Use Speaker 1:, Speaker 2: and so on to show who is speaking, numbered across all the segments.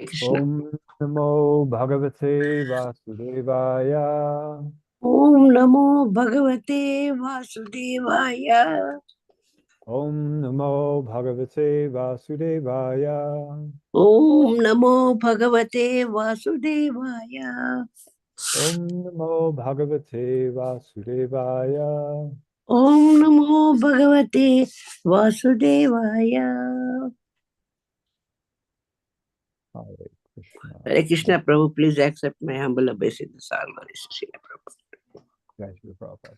Speaker 1: Krishna.
Speaker 2: Om Namo Bhagavate Vasudevaya.
Speaker 1: Om Namo Bhagavate Vasudevaya.
Speaker 2: Om Namo Bhagavate Vasudevaya.
Speaker 1: Om Namo Bhagavate Vasudevaya.
Speaker 2: Om Namo Bhagavate Vasudevaya.
Speaker 1: Om Namo Bhagavate Vasudevaya.
Speaker 2: Hare Krishna.
Speaker 1: Hare Krishna, Prabhu, please accept my humble obeisance. Srila Prabhu.
Speaker 2: Jai Shri Prabhupada.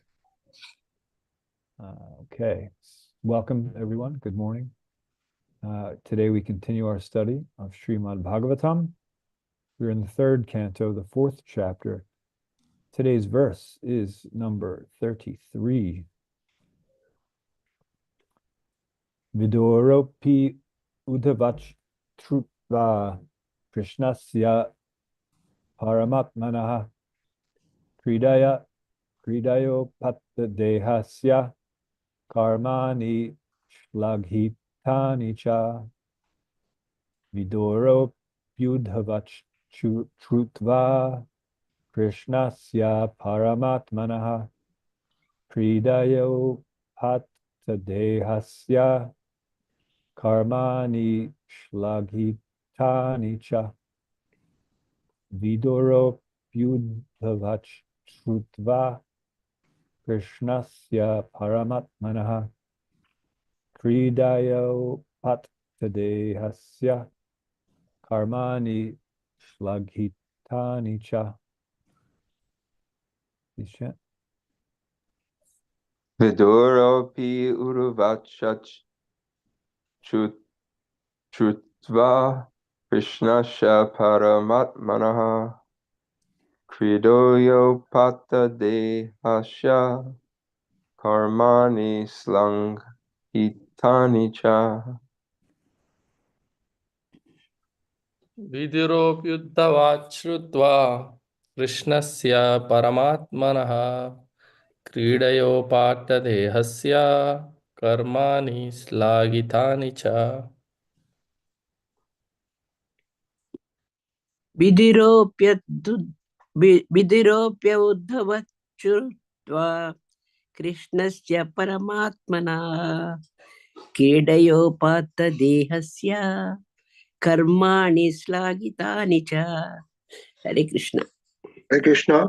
Speaker 2: Okay. Welcome, everyone. Good morning. Today we continue our study of Srimad Bhagavatam. We're in the third canto, the fourth chapter. Today's verse is number 33. Vidoropi udavach trutva krishnasya paramatmanaha kridayo patta dehasya karmani shlaghitani cha vidoro udavach trutva krishnasya paramatmanaha kridayo patta dehasya karmani shlaghitani cha vidoro pyudhavach shrutva krishnasya paramatmanaha kridayo pattadehasya karmani shlaghitani cha. Please chant.
Speaker 3: Vidoropi uruvachach Trutva Krishnasya Paramatmanaha Kridoyo Pata Dehasya Karmani Slang Hitani Cha.
Speaker 4: विदुरोऽप्युद्धवाच्छ्रुत्वा कृष्णस्य परमात्मनः क्रीडयोपाट्टदेहस्य कर्माणि श्लाघितानि च
Speaker 1: Vidiropya uddhavachurtva Krishnasya Paramatmana Kedayopata Dehasya Karmani Slagitani cha. Hare Krishna.
Speaker 5: Hare Krishna.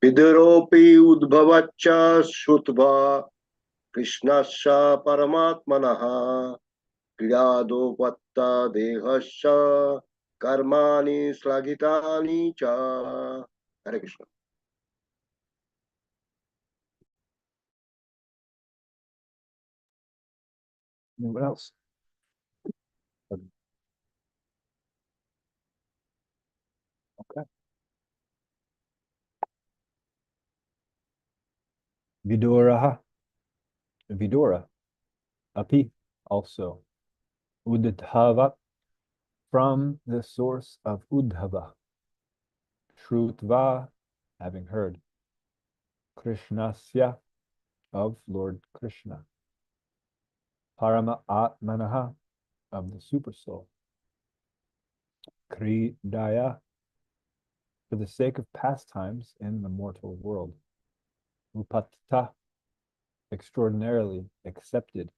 Speaker 5: Viduropi udbhavaccha shrutva Krishnasya paramatmanaha kriyadopatta dehasya karmani slagitani cha. Hare Krishna.
Speaker 2: Anyone else? Okay. Vidura, api, also. Udhava, from the source of Udhava. Shrutva, having heard. Krishnasya, of Lord Krishna. Parama Atmanaha, of the Supersoul. Kridaya, for the sake of pastimes in the mortal world. Upatta, extraordinarily accepted.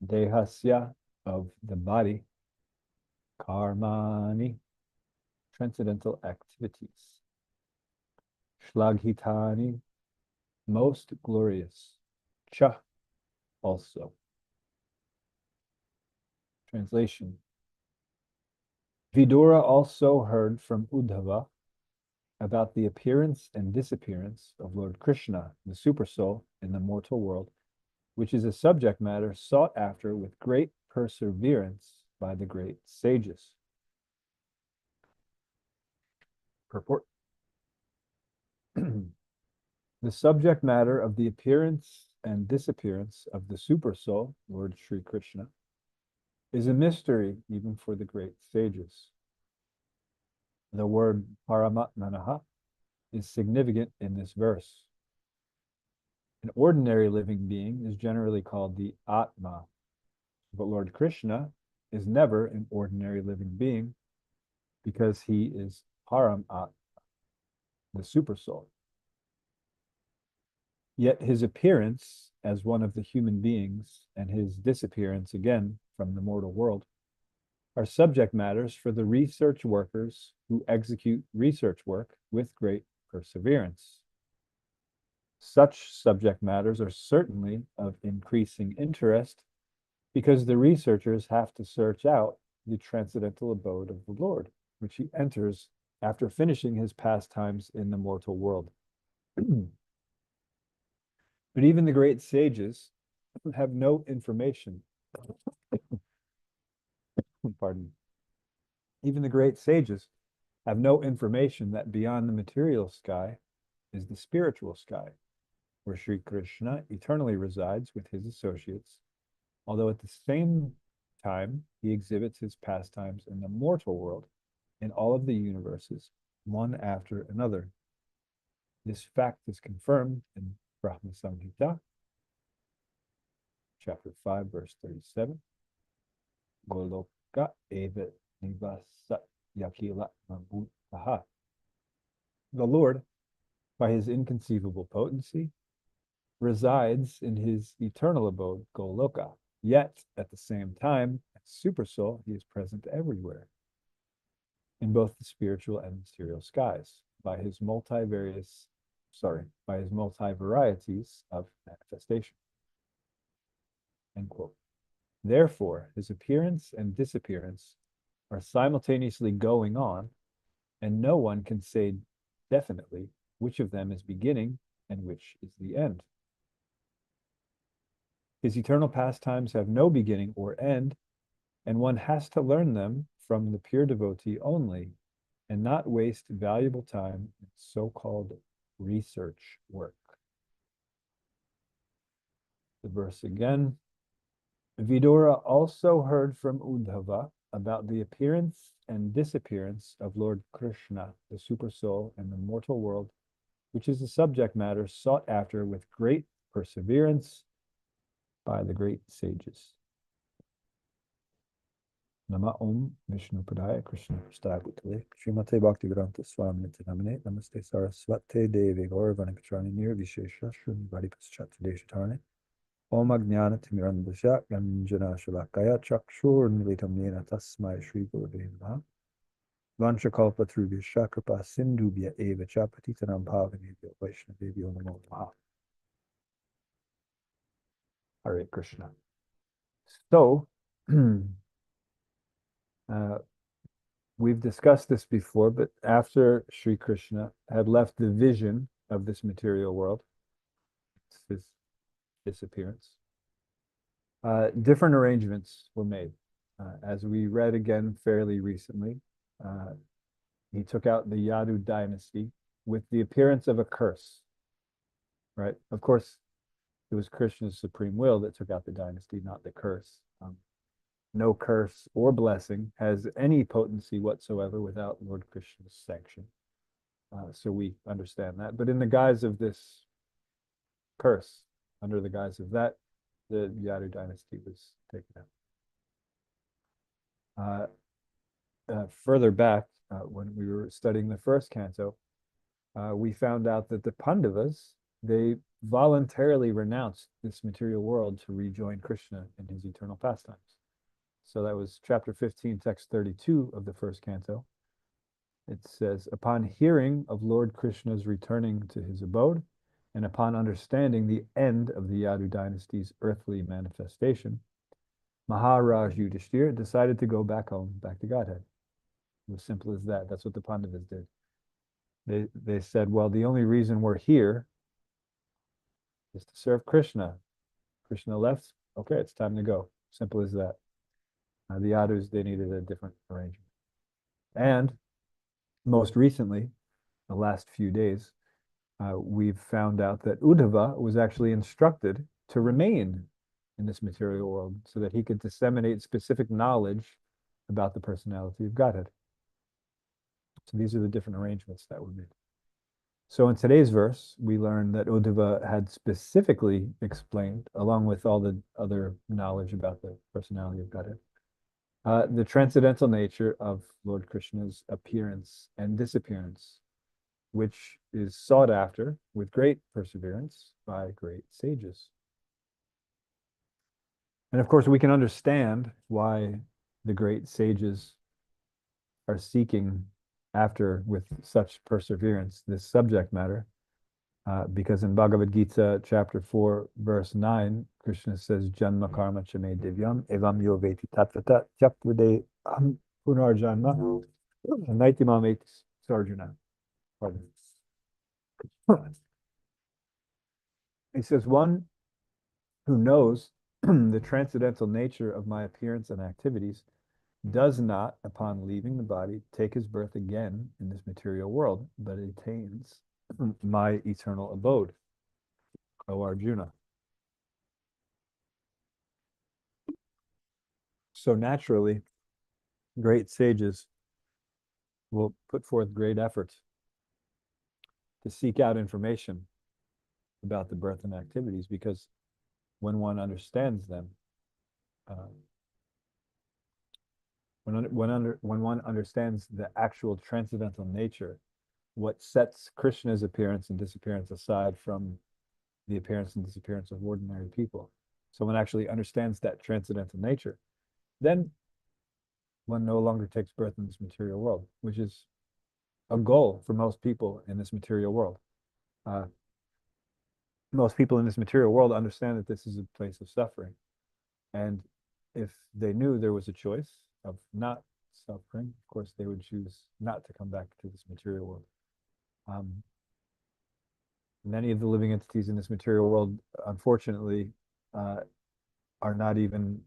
Speaker 2: Dehasya, of the body. Karmani, transcendental activities. Shlaghitani, most glorious. Cha, also. Translation. Vidura also heard from Uddhava about the appearance and disappearance of Lord Krishna, the Supersoul, in the mortal world, which is a subject matter sought after with great perseverance by the great sages. Purport. The subject matter of the appearance and disappearance of the Supersoul, Lord Sri Krishna, is a mystery even for the great sages. The word paramatmanaha is significant in this verse. An ordinary living being is generally called the Atma, but Lord Krishna is never an ordinary living being, because he is Param Atma, the super soul. Yet his appearance as one of the human beings and his disappearance again from the mortal world are subject matters for the research workers who execute research work with great perseverance. Such subject matters are certainly of increasing interest because the researchers have to search out the transcendental abode of the Lord, which he enters after finishing his pastimes in the mortal world. But even the great sages have no information. Pardon me. Even the great sages have no information that beyond the material sky is the spiritual sky, where Sri Krishna eternally resides with his associates, although at the same time he exhibits his pastimes in the mortal world in all of the universes, one after another. This fact is confirmed in Brahma Samhita, chapter 5, verse 37. Goloka eva nivasat yakila mabutaha. The Lord, by his inconceivable potency, resides in his eternal abode, Goloka. Yet, at the same time, as Super Soul, he is present everywhere, in both the spiritual and material skies, by his multi-varieties of manifestation. End quote. Therefore, his appearance and disappearance are simultaneously going on, and no one can say definitely which of them is beginning and which is the end. His eternal pastimes have no beginning or end, and one has to learn them from the pure devotee only, and not waste valuable time in so-called research work. The verse again. Vidura also heard from Uddhava about the appearance and disappearance of Lord Krishna, the super soul, in the mortal world, which is a subject matter sought after with great perseverance by the great sages. Nama Om Vishnu Padaya Krishna Prasthaputale Srimate Bhaktivedanta Swami Namane Namaste Saraswate Devi Gauravarna Kacharani Nirvishesha Shruni Varipaschat Deshatarne Om Agnana Timirandasha Ganjana Shalakaya Chakshur Nilitam Nena Tasmai Shri Gurudeva Namaha Vanchakalpa Trubhya Kripa Sindhubhya Eva Chapatitanam Bhavanebhyo Vaishnavebhyo Namo Namaha. Hare Krishna. So, we've discussed this before, but after Sri Krishna had left the vision of this material world, his disappearance, different arrangements were made. As we read again fairly recently, he took out the Yadu dynasty with the appearance of a curse, right? Of course, it was Krishna's supreme will that took out the dynasty, not the curse. No curse or blessing has any potency whatsoever without Lord Krishna's sanction. So we understand that. But in the guise of this curse, under the guise of that, the Yadu dynasty was taken out. Further back, when we were studying the first canto, we found out that the Pandavas, they voluntarily renounced this material world to rejoin Krishna in his eternal pastimes. So that was chapter 15, text 32 of the first canto. It says, upon hearing of Lord Krishna's returning to his abode, and upon understanding the end of the Yadu dynasty's earthly manifestation, Maharaj Yudhishthira decided to go back home, back to Godhead. It was simple as that. That's what the Pandavas did. They said, well, the only reason we're here is to serve Krishna. Krishna left, okay, it's time to go. Simple as that. The Yadus, they needed a different arrangement. And most recently, the last few days, we've found out that Uddhava was actually instructed to remain in this material world so that he could disseminate specific knowledge about the personality of Godhead. So these are the different arrangements that were made. So in today's verse, we learn that Uddhava had specifically explained, along with all the other knowledge about the personality of Godhead, The transcendental nature of Lord Krishna's appearance and disappearance, which is sought after with great perseverance by great sages. And of course, we can understand why the great sages are seeking after, with such perseverance, this subject matter, because in Bhagavad Gita, chapter 4, verse 9, Krishna says, Janma karma chame divyam evam yo veti tatvata tyaktvade punarjanma naitimam etis sarjuna. Pardon. He says, one who knows the transcendental nature of my appearance and activities does not, upon leaving the body, take his birth again in this material world, but attains my eternal abode, O Arjuna. So naturally, great sages will put forth great efforts to seek out information about the birth and activities, because when one understands them, when one understands the actual transcendental nature, what sets Krishna's appearance and disappearance aside from the appearance and disappearance of ordinary people, so one actually understands that transcendental nature, then one no longer takes birth in this material world, which is a goal for most people in this material world. Most people in this material world understand that this is a place of suffering. And if they knew there was a choice of not suffering, of course, they would choose not to come back to this material world. Many of the living entities in this material world, unfortunately, are not even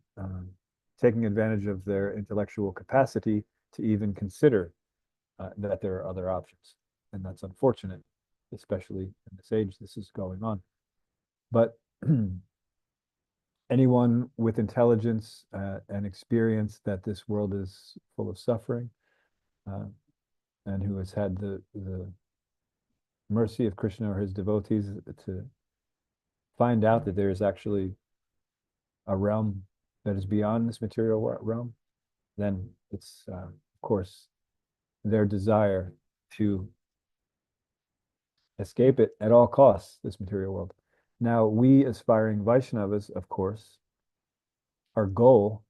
Speaker 2: taking advantage of their intellectual capacity to even consider that there are other options. And that's unfortunate, especially in this age this is going on. But anyone with intelligence and experience that this world is full of suffering, and who has had the mercy of Krishna or his devotees to find out that there is actually a realm that is beyond this material realm, then it's, of course, their desire to escape it at all costs, this material world. Now, we aspiring Vaishnavas, of course, our goal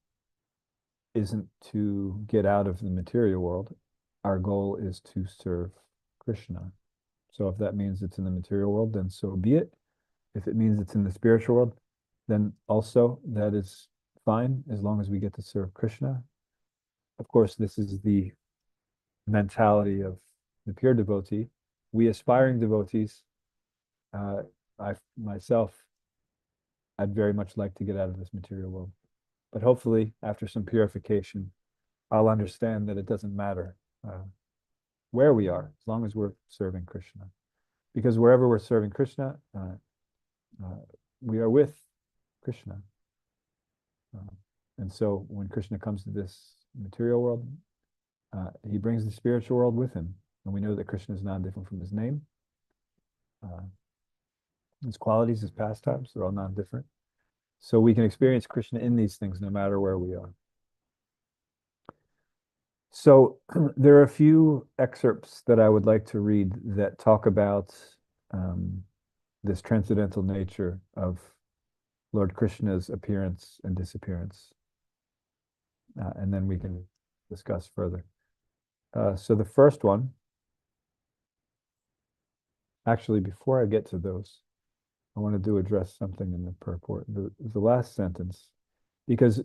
Speaker 2: isn't to get out of the material world. Our goal is to serve Krishna. So if that means it's in the material world, then so be it. If it means it's in the spiritual world, then also that is fine, as long as we get to serve Krishna. Of course, this is the mentality of the pure devotee. We aspiring devotees, I myself, I'd very much like to get out of this material world. But hopefully, after some purification, I'll understand that it doesn't matter where we are, as long as we're serving Krishna. Because wherever we're serving Krishna, we are with Krishna. And so when Krishna comes to this material world, he brings the spiritual world with him. And we know that Krishna is not different from his name. His qualities, his pastimes, they're all non-different. So we can experience Krishna in these things no matter where we are. So there are a few excerpts that I would like to read that talk about this transcendental nature of Lord Krishna's appearance and disappearance. And then we can discuss further. So the first one, actually, before I get to those, I want to address something in the purport, the last sentence, because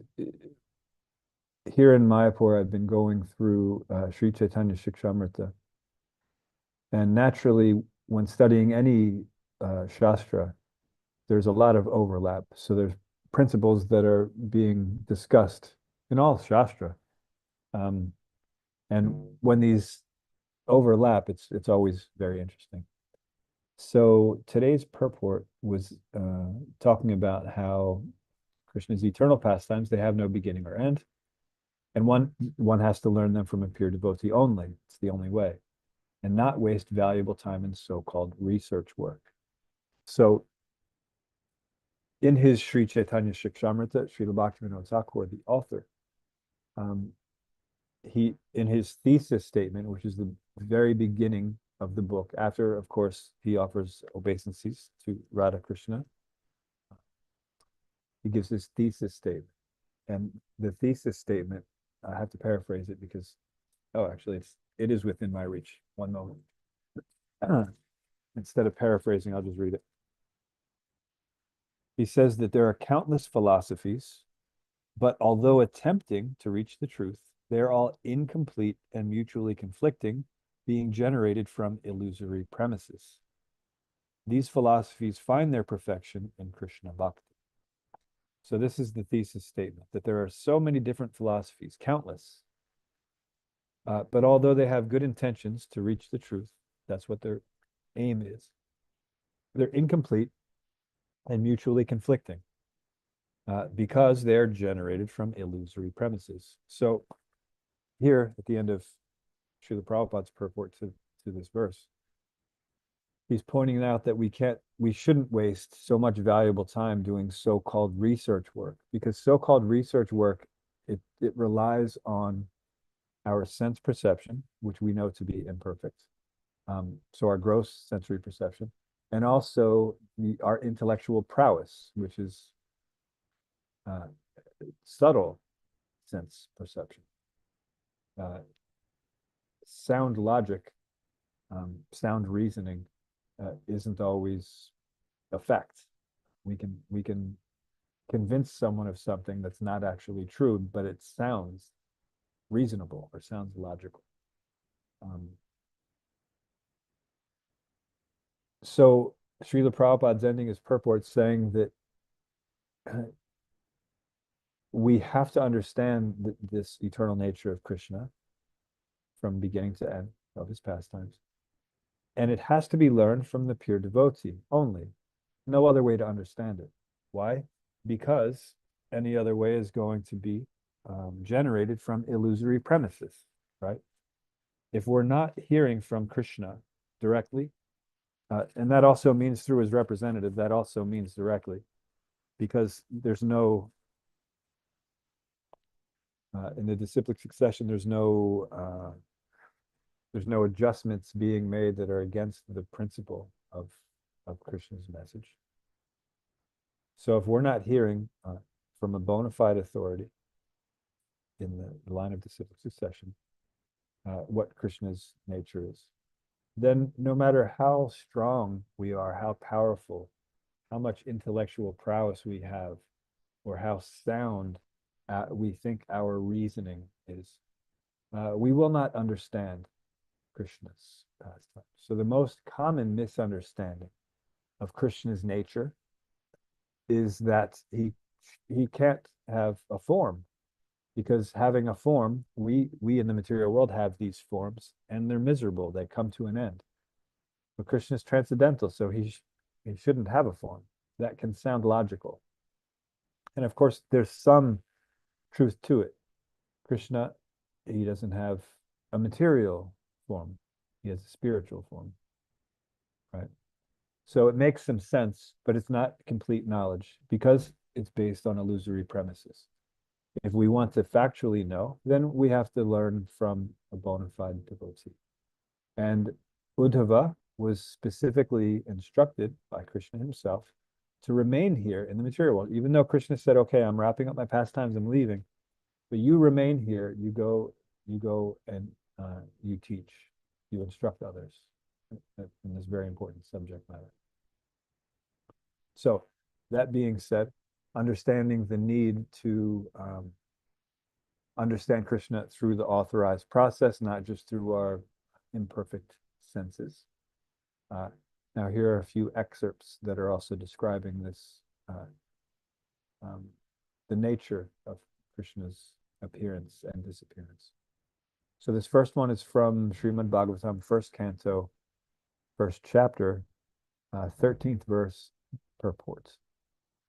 Speaker 2: here in Mayapur, I've been going through Sri Chaitanya Shikshamrita, and naturally, when studying any Shastra, there's a lot of overlap. So there's principles that are being discussed in all Shastra. And when these overlap, it's always very interesting. So today's purport was talking about how Krishna's eternal pastimes, they have no beginning or end. And one has to learn them from a pure devotee only. It's the only way. And not waste valuable time in so-called research work. So in his Sri Chaitanya Shikshamrita, Srila Bhaktivinoda Thakur, the author, he, in his thesis statement, which is the very beginning of the book, after, of course, he offers obeisances to Radha Krishna, he gives his thesis statement. And the thesis statement, I have to paraphrase it because, oh, actually, it is within my reach. One moment. Instead of paraphrasing, I'll just read it. He says that there are countless philosophies, but although attempting to reach the truth, they're all incomplete and mutually conflicting, being generated from illusory premises. These philosophies find their perfection in Krishna Bhakti. So this is the thesis statement, that there are so many different philosophies, countless, but although they have good intentions to reach the truth, that's what their aim is, they're incomplete and mutually conflicting because they're generated from illusory premises. So here at the end of Srila Prabhupada's purport to this verse, he's pointing out that we shouldn't waste so much valuable time doing so-called research work, because so-called research work, it relies on our sense perception, which we know to be imperfect. So our gross sensory perception, and also our intellectual prowess, which is subtle sense perception. Sound logic, sound reasoning isn't always a fact. We can convince someone of something that's not actually true, but it sounds reasonable or sounds logical. So Srila Prabhupada's ending his purport saying that we have to understand this eternal nature of Krishna from beginning to end of his pastimes. And it has to be learned from the pure devotee only. No other way to understand it. Why? Because any other way is going to be generated from illusory premises, right? If we're not hearing from Krishna directly, and that also means through his representative, that also means directly, because there's no, in the disciplic succession, there's no adjustments being made that are against the principle of Krishna's message. So if we're not hearing from a bona fide authority in the line of disciplic succession, what Krishna's nature is, then no matter how strong we are, how powerful, how much intellectual prowess we have, or how sound we think our reasoning is, we will not understand Krishna's pastime. So the most common misunderstanding of Krishna's nature is that he can't have a form, because having a form, we in the material world have these forms and they're miserable, they come to an end. But Krishna is transcendental, so he shouldn't have a form. That can sound logical. And of course, there's some truth to it. Krishna, he doesn't have a material form. He has a spiritual form, right? So it makes some sense, but it's not complete knowledge because it's based on illusory premises. If we want to factually know, then we have to learn from a bona fide devotee. And Uddhava was specifically instructed by Krishna himself to remain here in the material world, even though Krishna said, okay, I'm wrapping up my pastimes, I'm leaving, but you remain here, you go and you teach, you instruct others in this very important subject matter. So that being said, understanding the need to understand Krishna through the authorized process, not just through our imperfect senses. Now here are a few excerpts that are also describing this, the nature of Krishna's appearance and disappearance. So this first one is from Srimad Bhagavatam, first canto, first chapter, 13th verse, purport.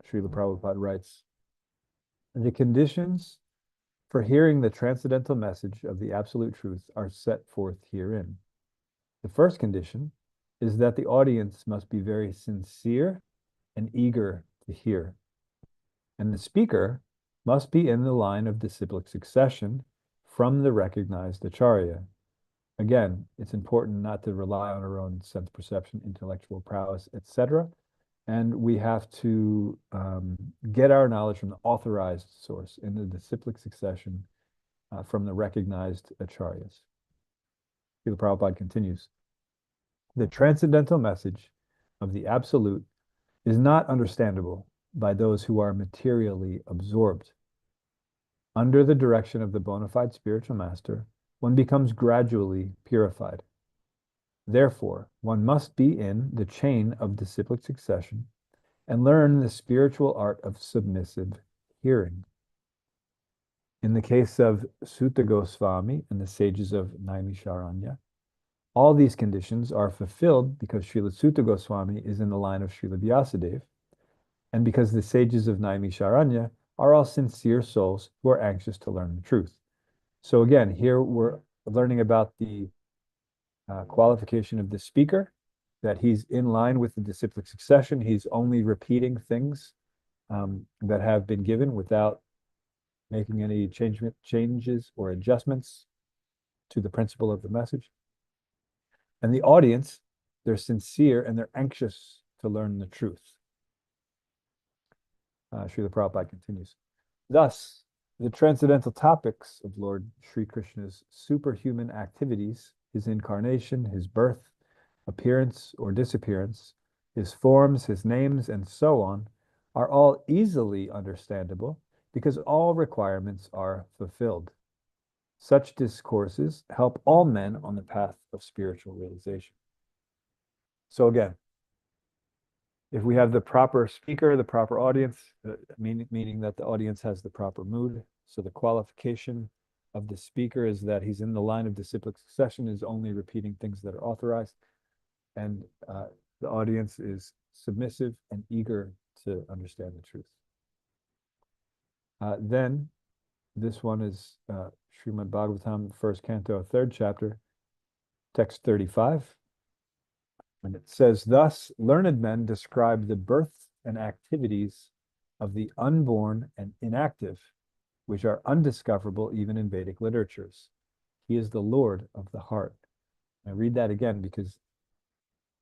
Speaker 2: Srila Prabhupada writes, the conditions for hearing the transcendental message of the absolute truth are set forth herein. The first condition is that the audience must be very sincere and eager to hear, and the speaker must be in the line of disciplic succession from the recognized acharya. Again, it's important not to rely on our own sense perception, intellectual prowess, etc. And we have to get our knowledge from the authorized source in the disciplic succession from the recognized acharyas. Srila Prabhupada continues. The transcendental message of the Absolute is not understandable by those who are materially absorbed. Under the direction of the bona fide spiritual master, one becomes gradually purified. Therefore, one must be in the chain of disciplic succession and learn the spiritual art of submissive hearing. In the case of Sutta Goswami and the sages of Naimisharanya, all these conditions are fulfilled because Srila Sutta Goswami is in the line of Srila Vyasadeva, and because the sages of Naimisharanya are all sincere souls who are anxious to learn the truth. So again, here we're learning about the qualification of the speaker, that he's in line with the disciplic succession. He's only repeating things that have been given without making any changes or adjustments to the principle of the message. And the audience, they're sincere and they're anxious to learn the truth. Srila Prabhupada continues. Thus, the transcendental topics of Lord Sri Krishna's superhuman activities, his incarnation, his birth, appearance or disappearance, his forms, his names, and so on, are all easily understandable because all requirements are fulfilled. Such discourses help all men on the path of spiritual realization. So again, if we have the proper speaker, the proper audience, meaning that the audience has the proper mood, so the qualification of the speaker is that he's in the line of disciplic succession, is only repeating things that are authorized, and the audience is submissive and eager to understand the truth. Then, this one is Srimad Bhagavatam, 1st Canto, 3rd Chapter, text 35. And it says, thus, learned men describe the birth and activities of the unborn and inactive, which are undiscoverable even in Vedic literatures. He is the Lord of the heart. I read that again because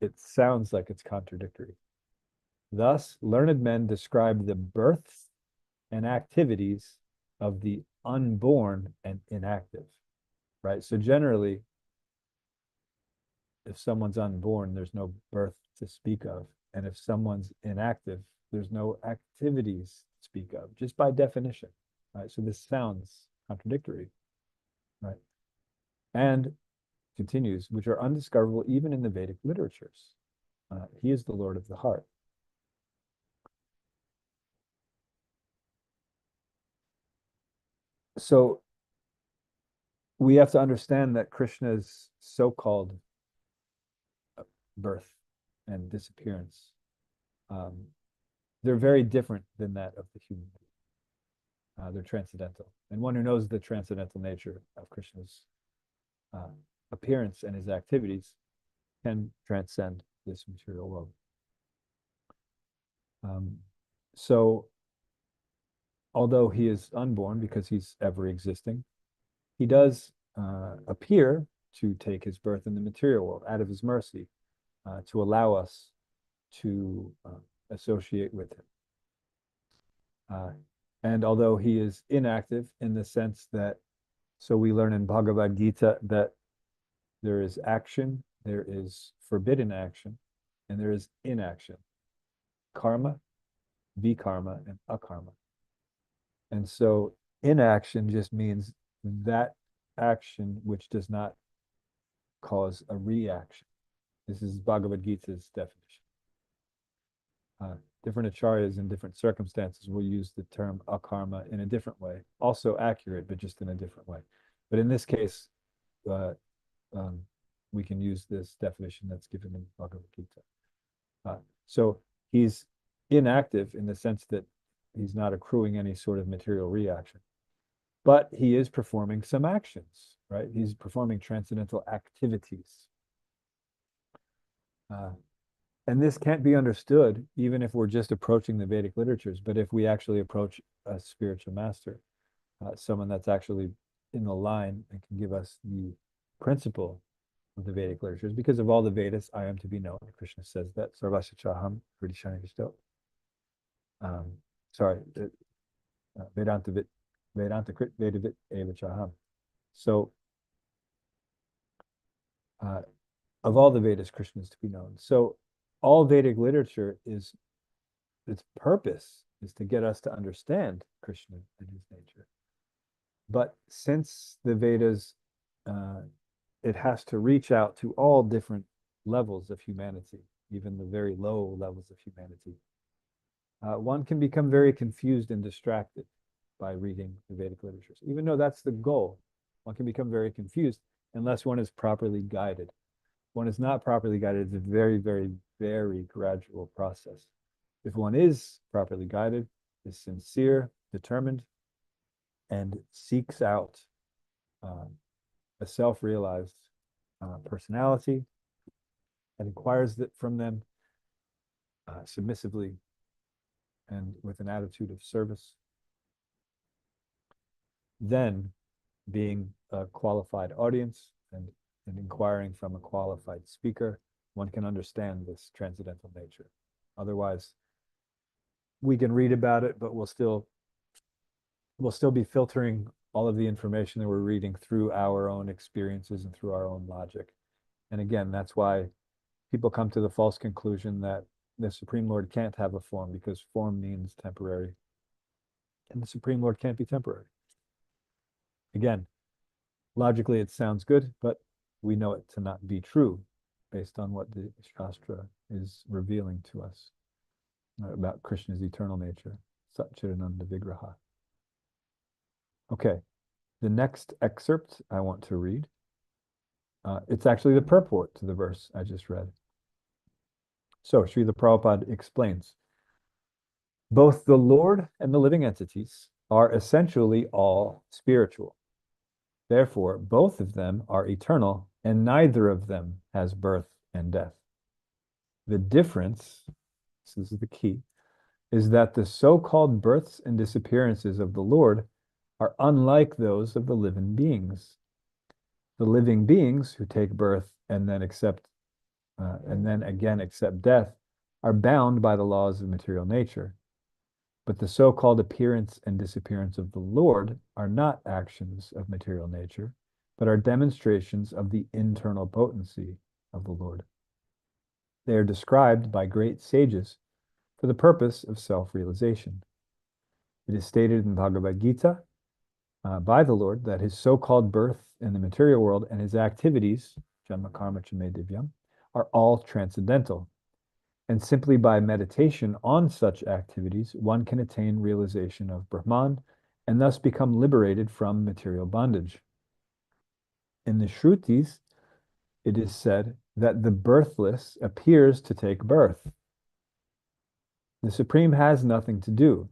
Speaker 2: it sounds like it's contradictory. Thus, learned men describe the birth and activities of the unborn and inactive, right? So generally, if someone's unborn, there's no birth to speak of. And if someone's inactive, there's no activities to speak of, just by definition, right? So this sounds contradictory, right? And continues, which are undiscoverable even in the Vedic literatures. He is the Lord of the heart. So we have to understand that Krishna's so-called birth and disappearance, they're very different than that of the human being. They're transcendental. And one who knows the transcendental nature of Krishna's appearance and his activities can transcend this material world. So, although he is unborn because he's ever existing, he does appear to take his birth in the material world out of his mercy to allow us to associate with him. And although he is inactive in the sense that, so we learn in Bhagavad Gita that there is action, there is forbidden action, and there is inaction. Karma, vikarma, and akarma. And so inaction just means that action which does not cause a reaction. This is Bhagavad Gita's definition. Different acharyas in different circumstances will use the term akarma in a different way, also accurate, but just in a different way. But in this case, we can use this definition that's given in Bhagavad Gita. So he's inactive in the sense that he's not accruing any sort of material reaction, but he is performing some actions, right? He's performing transcendental activities. And this can't be understood even if we're just approaching the Vedic literatures, but if we actually approach a spiritual master, someone that's actually in the line and can give us the principle of the Vedic literatures. Because of all the Vedas, I am to be known. Krishna says that. Sarvasya Chaham Hridishani Vishto. Sorry, Vedanta Vit, Vedanta Krit Vedavit Eva Chaham. So, of all the Vedas, Krishna is to be known. So, all Vedic literature is, its purpose is to get us to understand Krishna and his nature. But since the Vedas, it has to reach out to all different levels of humanity, even the very low levels of humanity. One can become very confused and distracted by reading the Vedic literatures. Even though that's the goal, one can become very confused unless one is properly guided. One is not properly guided. It's a very, very, very gradual process. If one is properly guided, is sincere, determined, and seeks out a self-realized personality and inquires from them submissively and with an attitude of service, then being a qualified audience and inquiring from a qualified speaker, one can understand this transcendental nature. Otherwise, we can read about it, but we'll still be filtering all of the information that we're reading through our own experiences and through our own logic. And again, that's why people come to the false conclusion that the Supreme Lord can't have a form, because form means temporary. And the Supreme Lord can't be temporary. Again, logically it sounds good, but we know it to not be true based on what the Shastra is revealing to us about Krishna's eternal nature, Satchidananda Vigraha. Okay, the next excerpt I want to read, it's actually the purport to the verse I just read. So Srila Prabhupada explains, both the Lord and the living entities are essentially all spiritual. Therefore, both of them are eternal, and neither of them has birth and death. The difference, this is the key, is that the so-called births and disappearances of the Lord are unlike those of the living beings. The living beings who take birth and then again accept death are bound by the laws of material nature. But the so-called appearance and disappearance of the Lord are not actions of material nature, but are demonstrations of the internal potency of the Lord. They are described by great sages for the purpose of self-realization. It is stated in Bhagavad Gita by the Lord that his so-called birth in the material world and his activities, Janma Karma Chame Divyam, are all transcendental. And simply by meditation on such activities, one can attain realization of Brahman and thus become liberated from material bondage. In the Shrutis, it is said that the birthless appears to take birth. The Supreme has nothing to do,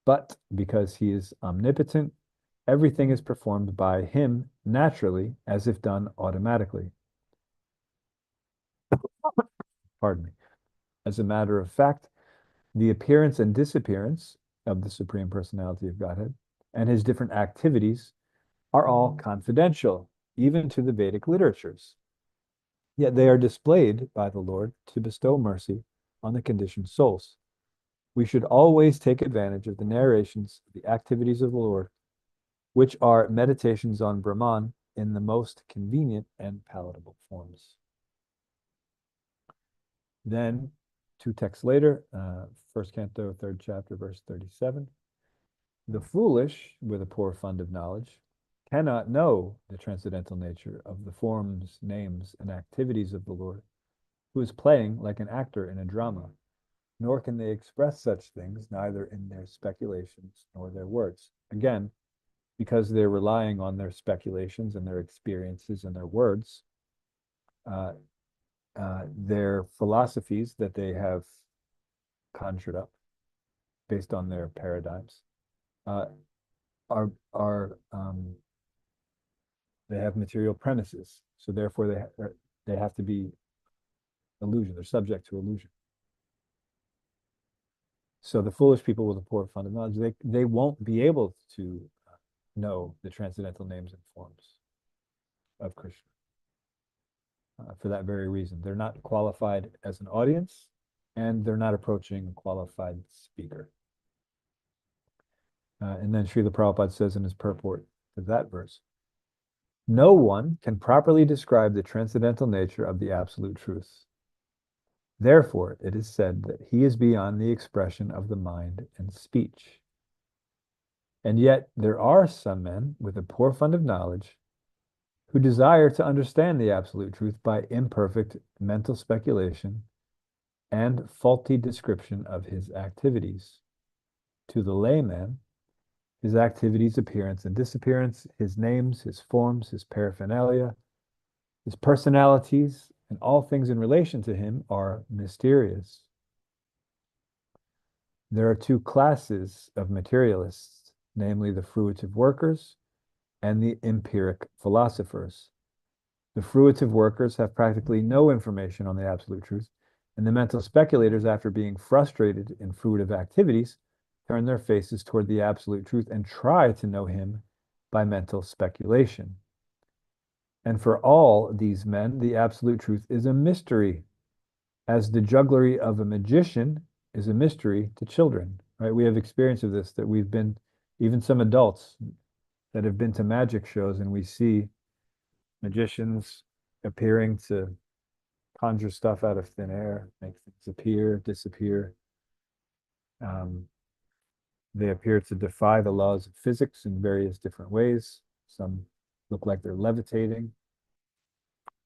Speaker 2: but because he is omnipotent, everything is performed by him naturally, as if done automatically. Pardon me. As a matter of fact, the appearance and disappearance of the Supreme Personality of Godhead and his different activities are all confidential, even to the Vedic literatures. Yet they are displayed by the Lord to bestow mercy on the conditioned souls. We should always take advantage of the narrations of the activities of the Lord, which are meditations on Brahman in the most convenient and palatable forms. Then, 2 texts later, first canto, 3rd chapter, verse 37. The foolish, with a poor fund of knowledge, cannot know the transcendental nature of the forms, names, and activities of the Lord, who is playing like an actor in a drama, nor can they express such things neither in their speculations nor their words. Again, because they're relying on their speculations and their experiences and their words, their philosophies that they have conjured up based on their paradigms are they have material premises, so therefore they have to be illusion. They're subject to illusion. So the foolish people with a poor fund of knowledge, they won't be able to know the transcendental names and forms of Krishna. For that very reason, they're not qualified as an audience, and they're not approaching a qualified speaker. And then Srila Prabhupada says in his purport to that verse, no one can properly describe the transcendental nature of the absolute truth. Therefore, it is said that he is beyond the expression of the mind and speech. And yet there are some men with a poor fund of knowledge who desire to understand the absolute truth by imperfect mental speculation and faulty description of his activities. To the layman, his activities, appearance and disappearance, his names, his forms, his paraphernalia, his personalities, and all things in relation to him are mysterious. There are two classes of materialists, namely the fruitive workers and the empiric philosophers. The fruitive workers have practically no information on the absolute truth, and the mental speculators, after being frustrated in fruitive activities, turn their faces toward the absolute truth and try to know him by mental speculation. And for all these men, the absolute truth is a mystery, as the jugglery of a magician is a mystery to children, right? We have experience of this, that we've been, even some adults that have been to magic shows, and we see magicians appearing to conjure stuff out of thin air, make things appear, disappear. They appear to defy the laws of physics in various different ways. Some look like they're levitating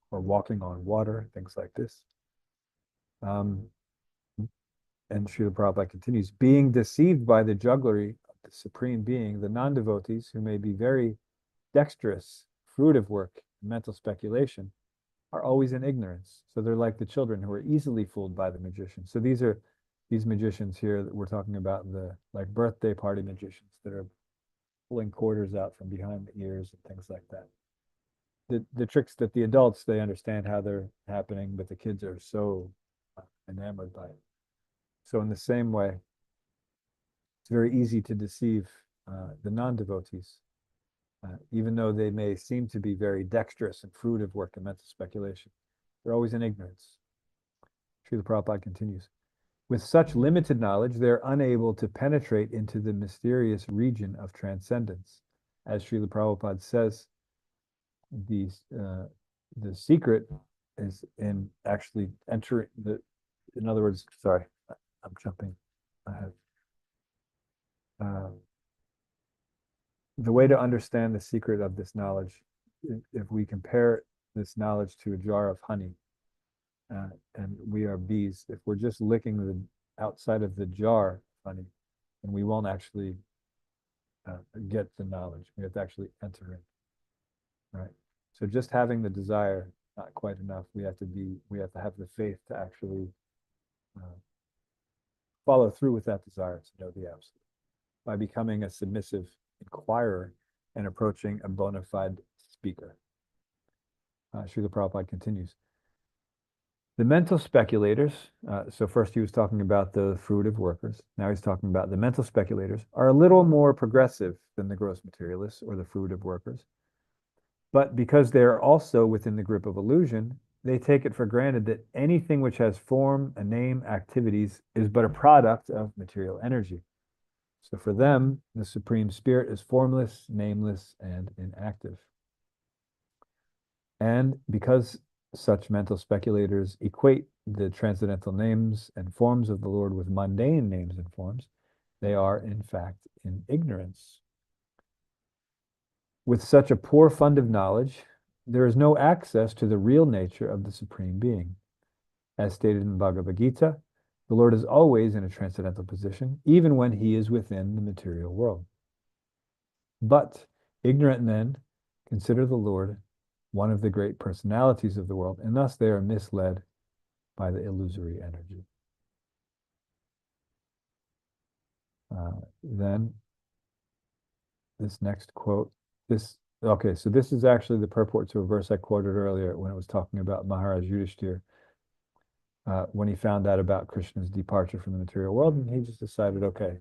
Speaker 2: or walking on water, things like this. And Srila Prabhupada continues, being deceived by the jugglery of the Supreme Being, the non-devotees, who may be very dexterous, fruitive work, mental speculation, are always in ignorance. So they're like the children who are easily fooled by the magician. So these magicians here that we're talking about, the like birthday party magicians that are pulling quarters out from behind the ears and things like that. The tricks that the adults, they understand how they're happening, but the kids are so enamored by it. So in the same way, it's very easy to deceive the non-devotees, even though they may seem to be very dexterous and fruitive work and mental speculation. They're always in ignorance. Srila Prabhupada continues, with such limited knowledge, they're unable to penetrate into the mysterious region of transcendence. As Srila Prabhupada says, the secret is in actually entering the, in other words, sorry, I'm jumping ahead. The way to understand the secret of this knowledge, if we compare this knowledge to a jar of honey, and we are bees, if we're just licking the outside of the jar of honey, then we won't actually get the knowledge. We have to actually enter in, right? So just having the desire, not quite enough. We have to have the faith to actually follow through with that desire to know the absolute by becoming a submissive inquirer and approaching a bona fide speaker. Srila Prabhupada continues. The mental speculators, so first he was talking about the fruitive workers, now he's talking about the mental speculators, are a little more progressive than the gross materialists or the fruitive workers. But because they are also within the grip of illusion, they take it for granted that anything which has form, a name, activities is but a product of material energy. So for them, the Supreme Spirit is formless, nameless, and inactive. And because such mental speculators equate the transcendental names and forms of the Lord with mundane names and forms, they are in fact in ignorance. With such a poor fund of knowledge, there is no access to the real nature of the Supreme Being. As stated in Bhagavad Gita, the Lord is always in a transcendental position, even when he is within the material world. But ignorant men consider the Lord one of the great personalities of the world, and thus they are misled by the illusory energy. Then this next quote, so this is actually the purport to a verse I quoted earlier when it was talking about Maharaj Yudhishthir. when he found out about Krishna's departure from the material world, and he just decided, okay,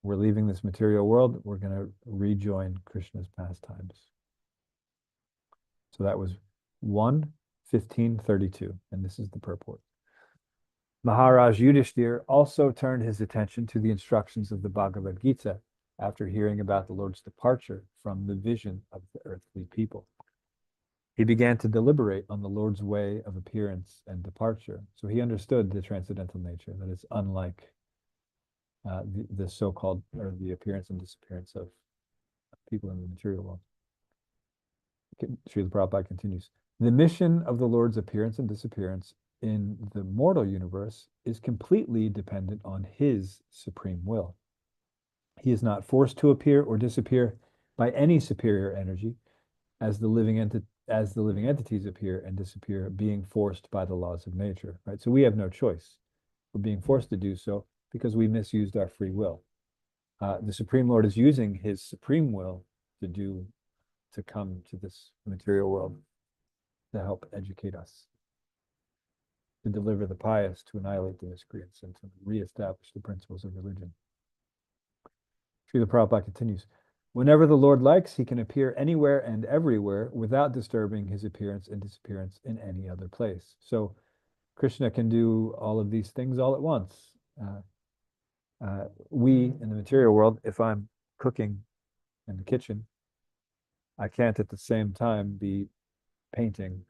Speaker 2: we're leaving this material world, we're going to rejoin Krishna's pastimes. So that was 1:15:32, and this is the purport. Maharaj Yudhishthir also turned his attention to the instructions of the Bhagavad Gita after hearing about the Lord's departure from the vision of the earthly people. He began to deliberate on the Lord's way of appearance and departure. So he understood the transcendental nature, that is unlike the so-called, or the appearance and disappearance of people in the material world. Srila Prabhupada continues. The mission of the Lord's appearance and disappearance in the mortal universe is completely dependent on his supreme will. He is not forced to appear or disappear by any superior energy, as the living entities appear and disappear, being forced by the laws of nature. Right? So we have no choice. We're being forced to do so because we misused our free will. The Supreme Lord is using his supreme will to come to this material world to help educate us, to deliver the pious, to annihilate the miscreants, and to reestablish the principles of religion. Srila Prabhupada continues, whenever the Lord likes, he can appear anywhere and everywhere without disturbing his appearance and disappearance in any other place. So Krishna can do all of these things all at once. We, in the material world, if I'm cooking in the kitchen, I can't at the same time be painting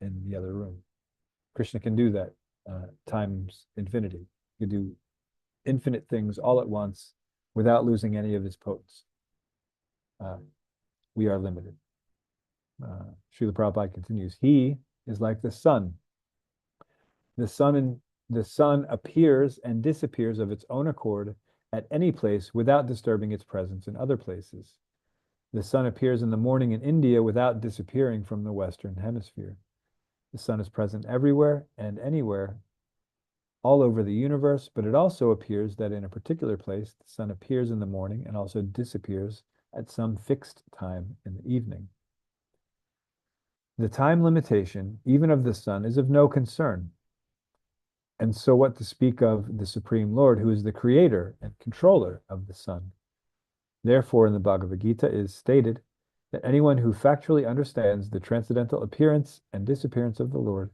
Speaker 2: in the other room. Krishna can do that times infinity. He can do infinite things all at once without losing any of his potency. We are limited. Srila Prabhupada continues, he is like the sun. The sun appears and disappears of its own accord at any place without disturbing its presence in other places. The sun appears in the morning in India without disappearing from the Western Hemisphere. The sun is present everywhere and anywhere, all over the universe, but it also appears that in a particular place, the sun appears in the morning and also disappears at some fixed time in the evening. The time limitation, even of the sun, is of no concern. And so what to speak of the Supreme Lord, who is the creator and controller of the sun? Therefore, in the Bhagavad Gita is stated that anyone who factually understands the transcendental appearance and disappearance of the Lord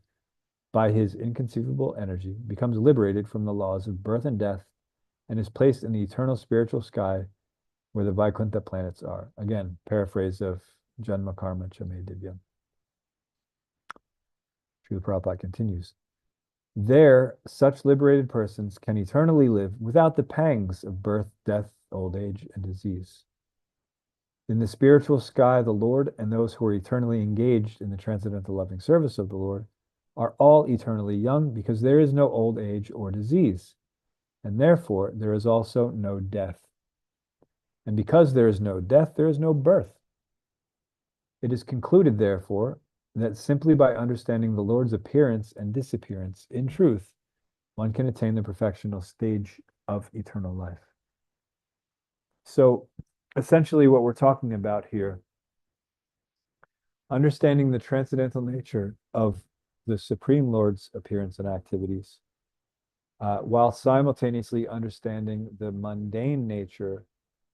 Speaker 2: by his inconceivable energy becomes liberated from the laws of birth and death and is placed in the eternal spiritual sky where the Vaikuntha planets are. Again, paraphrase of Janma Karma Chame Divyam. Srila Prabhupada continues. There, such liberated persons can eternally live without the pangs of birth, death, old age, and disease. In the spiritual sky, the Lord and those who are eternally engaged in the transcendental loving service of the Lord are all eternally young because there is no old age or disease, and therefore there is also no death. And because there is no death, there is no birth. It is concluded, therefore, that simply by understanding the Lord's appearance and disappearance in truth, one can attain the perfectional stage of eternal life. So essentially what we're talking about here, understanding the transcendental nature of the Supreme Lord's appearance and activities, while simultaneously understanding the mundane nature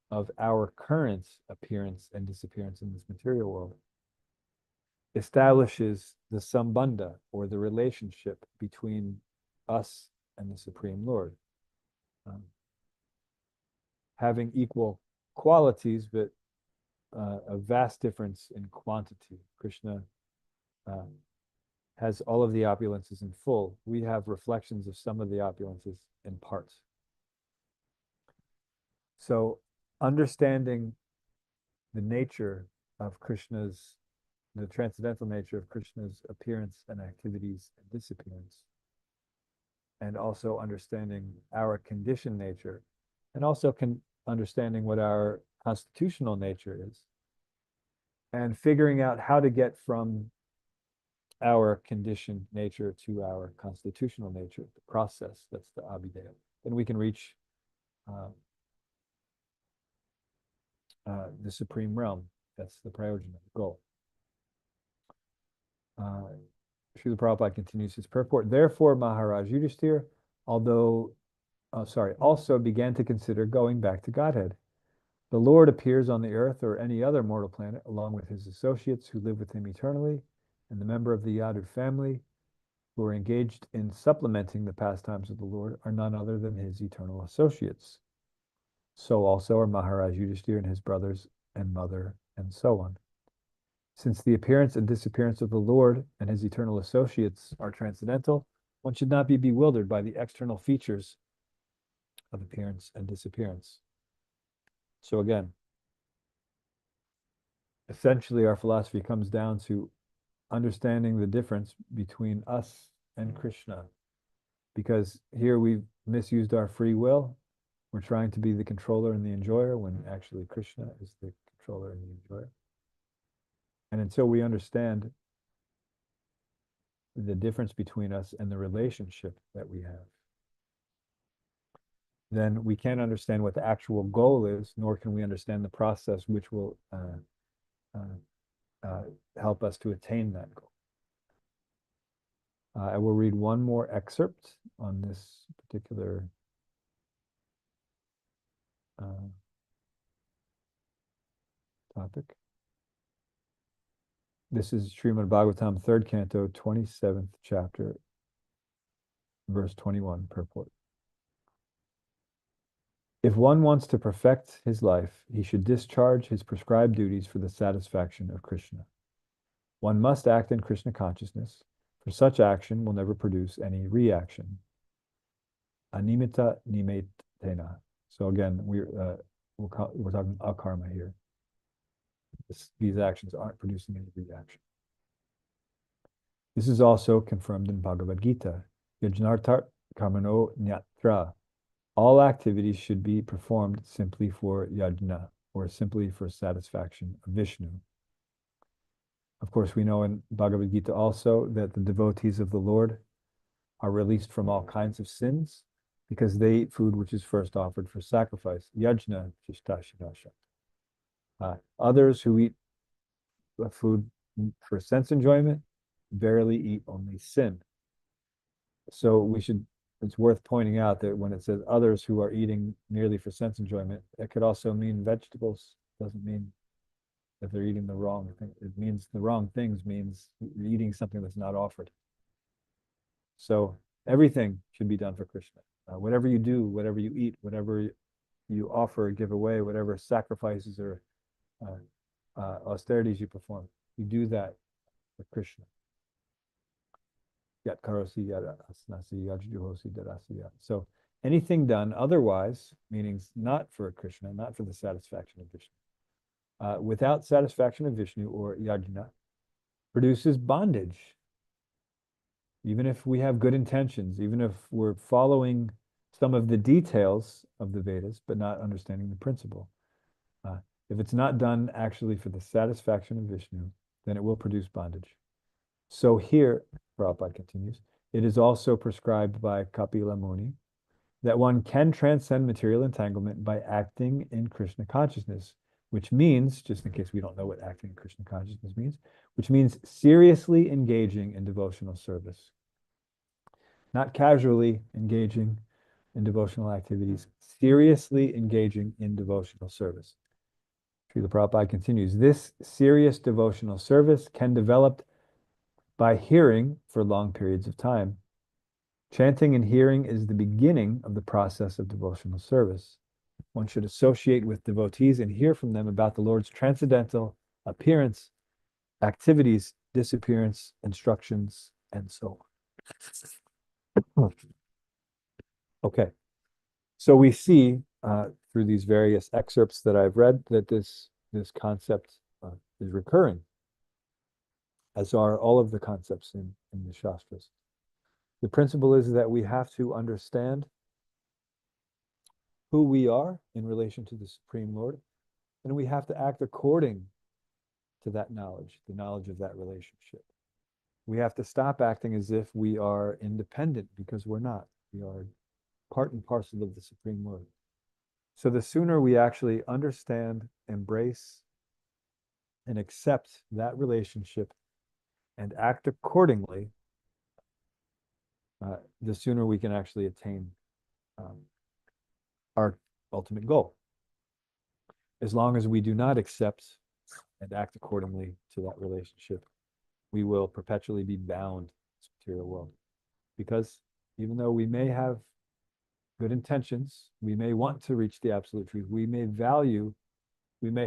Speaker 2: of our current appearance and disappearance in this material world, establishes the sambandha, or the relationship between us and the Supreme Lord. Having equal qualities, but a vast difference in quantity. Krishna has all of the opulences in full. We have reflections of some of the opulences in parts. So understanding the nature of Krishna's, the transcendental nature of Krishna's appearance and activities and disappearance, and also understanding our conditioned nature, and also understanding what our constitutional nature is, and figuring out how to get from our conditioned nature to our constitutional nature, the process, that's the abhidheya. Then we can reach the supreme realm. That's the prayojana, the goal. Srila Prabhupada continues his purport. Therefore, Maharaj Yudhishthira, also began to consider going back to Godhead. The Lord appears on the earth or any other mortal planet, along with his associates who live with him eternally, and the member of the Yadu family who are engaged in supplementing the pastimes of the Lord are none other than his eternal associates. So also are Maharaj Yudhishthira and his brothers and mother, and so on. Since the appearance and disappearance of the Lord and his eternal associates are transcendental, one should not be bewildered by the external features of appearance and disappearance. So again, essentially our philosophy comes down to understanding the difference between us and Krishna. Because here we've misused our free will. We're trying to be the controller and the enjoyer when actually Krishna is the controller and the enjoyer. And until we understand the difference between us and the relationship that we have, then we can't understand what the actual goal is, nor can we understand the process which will help us to attain that goal. I will read one more excerpt on this particular topic. This is Srimad Bhagavatam, 3rd canto, 27th chapter, verse 21, purport. If one wants to perfect his life, he should discharge his prescribed duties for the satisfaction of Krishna. One must act in Krishna consciousness, for such action will never produce any reaction. Animita nimetena. So again, we're talking akarma here. These actions aren't producing any reaction. This is also confirmed in Bhagavad Gita. Yajnartar karmano nyatra. All activities should be performed simply for yajna, or simply for satisfaction of Vishnu. Of course, we know in Bhagavad Gita also that the devotees of the Lord are released from all kinds of sins because they eat food which is first offered for sacrifice. Yajna chistashirasha. Others who eat food for sense enjoyment verily eat only sin. So it's worth pointing out that when it says others who are eating merely for sense enjoyment, it could also mean vegetables. It doesn't mean that they're eating the wrong thing. It means the wrong things means you're eating something that's not offered. So everything should be done for Krishna. Whatever you do, whatever you eat, whatever you offer, give away, whatever sacrifices or austerities you perform, you do that for Krishna. Yat karosi yat asnasi yajjuhosi darasiya. So anything done otherwise, meaning not for Krishna, not for the satisfaction of Vishnu, without satisfaction of Vishnu or yajna, produces bondage. Even if we have good intentions, even if we're following some of the details of the Vedas, but not understanding the principle. If it's not done actually for the satisfaction of Vishnu, then it will produce bondage. So here, Prabhupada continues, it is also prescribed by Kapila Muni that one can transcend material entanglement by acting in Krishna consciousness, which means, just in case we don't know what acting in Krishna consciousness means, which means seriously engaging in devotional service. Not casually engaging in devotional activities, seriously engaging in devotional service. Srila Prabhupada continues, this serious devotional service can develop by hearing for long periods of time. Chanting and hearing is the beginning of the process of devotional service. One should associate with devotees and hear from them about the Lord's transcendental appearance, activities, disappearance, instructions, and so on. Okay, so we see through these various excerpts that I've read that this concept is recurring, as are all of the concepts in the Shastras. The principle is that we have to understand who we are in relation to the Supreme Lord, and we have to act according to that knowledge, the knowledge of that relationship. We have to stop acting as if we are independent, because we're not. We are part and parcel of the Supreme Lord. So the sooner we actually understand, embrace, and accept that relationship and act accordingly, the sooner we can actually attain our ultimate goal. As long as we do not accept and act accordingly to that relationship, we will perpetually be bound to this material world. Because even though we may have good intentions, we may want to reach the absolute truth, we may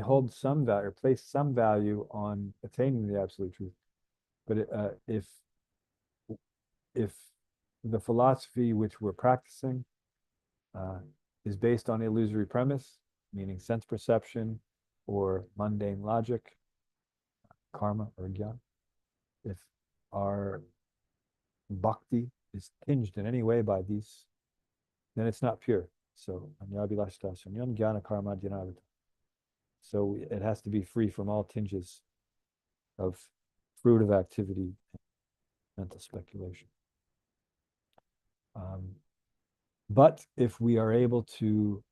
Speaker 2: hold some value or place some value on attaining the absolute truth. But if the philosophy which we're practicing is based on illusory premise, meaning sense perception or mundane logic, karma or jnana, if our bhakti is tinged in any way by these, then it's not pure. So jnana karma jnanavita. So it has to be free from all tinges of fruitive activity and mental speculation. But if we are able to